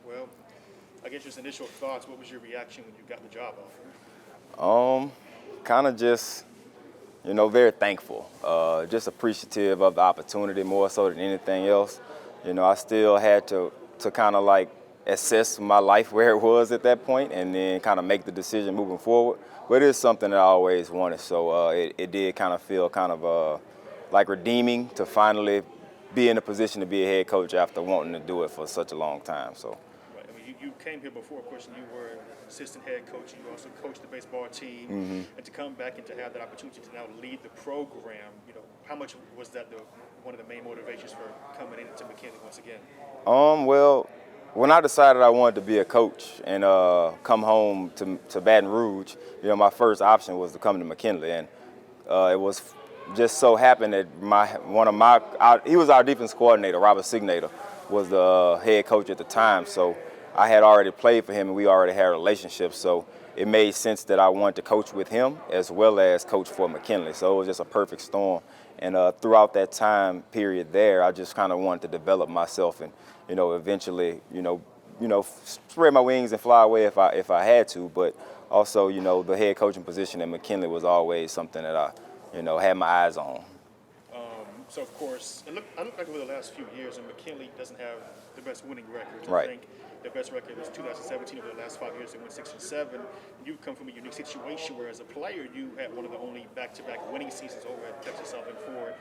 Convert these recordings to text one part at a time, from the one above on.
Well, I guess just initial thoughts. What was your reaction when you got the job offer? Kind of just, very thankful. Just appreciative of the opportunity more so than anything else. I still had to kind of like assess my life where it was at that point and then kind of make the decision moving forward. But it's something that I always wanted. So it did kind of feel kind of like redeeming to finally be in a position to be a head coach after wanting to do it for such a long time. So. Right. I mean, you came here before, of course, and you were assistant head coach, and you also coached the baseball team. And to come back and to have that opportunity to now lead the program, how much was that one of the main motivations for coming into McKinley once again? Well, when I decided I wanted to be a coach and come home to Baton Rouge, my first option was to come to McKinley, and it was just so happened that he was our defense coordinator, Robert Signator, was the head coach at the time. So I had already played for him, and we already had a relationship. So it made sense that I wanted to coach with him as well as coach for McKinley. So it was just a perfect storm. And throughout that time period there, I just kind of wanted to develop myself and, eventually, spread my wings and fly away if I had to. But also, the head coaching position at McKinley was always something that I, had my eyes on. So, of course, I look back over the last few years, and McKinley doesn't have the best winning record. Right. I think their best record was 2017. Over the last 5 years, they went 6-7. You come from a unique situation where, as a player, you had one of the only back-to-back winning seasons over at Texas Southern for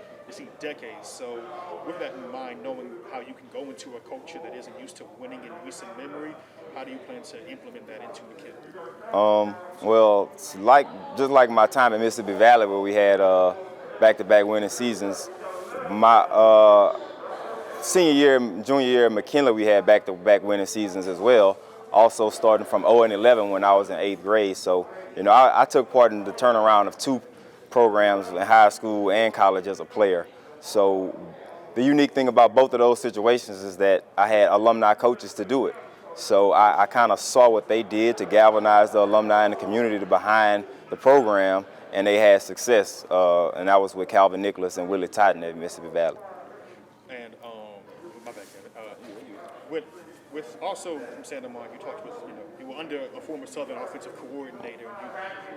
decades. So, with that in mind, knowing how you can go into a culture that isn't used to winning in recent memory, how do you plan to implement that into McKinley? Well, just like my time at Mississippi Valley, where we had back-to-back winning seasons. My senior year, junior year at McKinley, we had back-to-back winning seasons as well. Also starting from 0-11 when I was in 8th grade. So, I took part in the turnaround of 2 programs in high school and college as a player. So the unique thing about both of those situations is that I had alumni coaches to do it. So I kind of saw what they did to galvanize the alumni and the community behind the program, and they had success. And that was with Calvin Nicholas and Willie Totten at Mississippi Valley. And my bad, Kevin. With also from Santa Monica, you talked with you were under a former Southern offensive coordinator,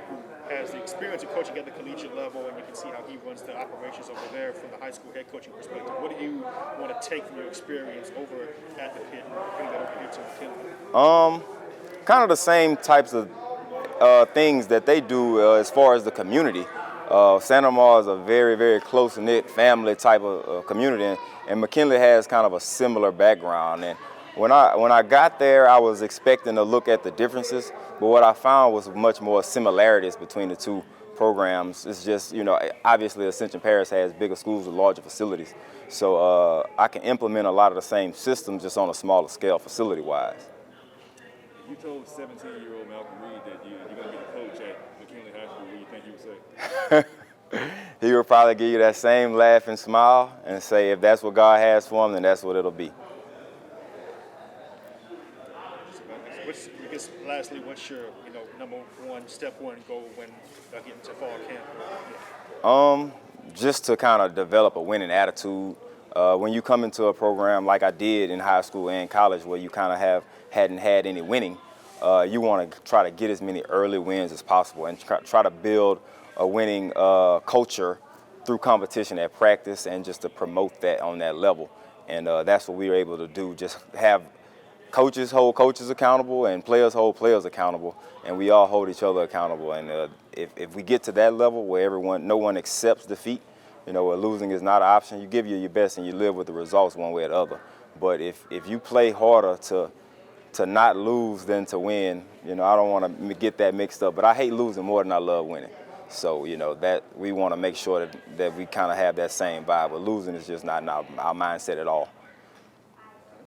who has the experience of coaching at the collegiate level, and you can see how he runs the operations over there from the high school head coaching perspective. What do you want to take from your experience over at the Pit and bring that over here to McKinley? Kind of the same types of things that they do as far as the community. Santa Monica is a very, very close-knit family type of community, and McKinley has kind of a similar background. And when I got there, I was expecting to look at the differences, but what I found was much more similarities between the 2 programs. It's just, obviously Ascension Parish has bigger schools with larger facilities, so I can implement a lot of the same systems just on a smaller scale facility-wise. You told 17-year-old Malcolm Reed that you're going to be the coach at McKinley High School. What do you think he would say? He would probably give you that same laugh and smile and say, if that's what God has for him, then that's what it'll be. I guess lastly, what's your step one goal when you get into fall camp? Just to kind of develop a winning attitude. When you come into a program like I did in high school and college, where you kind of hadn't had any winning, you want to try to get as many early wins as possible and try to build a winning culture through competition at practice and just to promote that on that level. And that's what we were able to do, just have coaches hold coaches accountable and players hold players accountable, and we all hold each other accountable. And if we get to that level where no one accepts defeat, where losing is not an option, you give your best and you live with the results one way or the other. But if you play harder to not lose than to win, I don't want to get that mixed up. But I hate losing more than I love winning. So, that we want to make sure that we kind of have that same vibe. But losing is just not our mindset at all.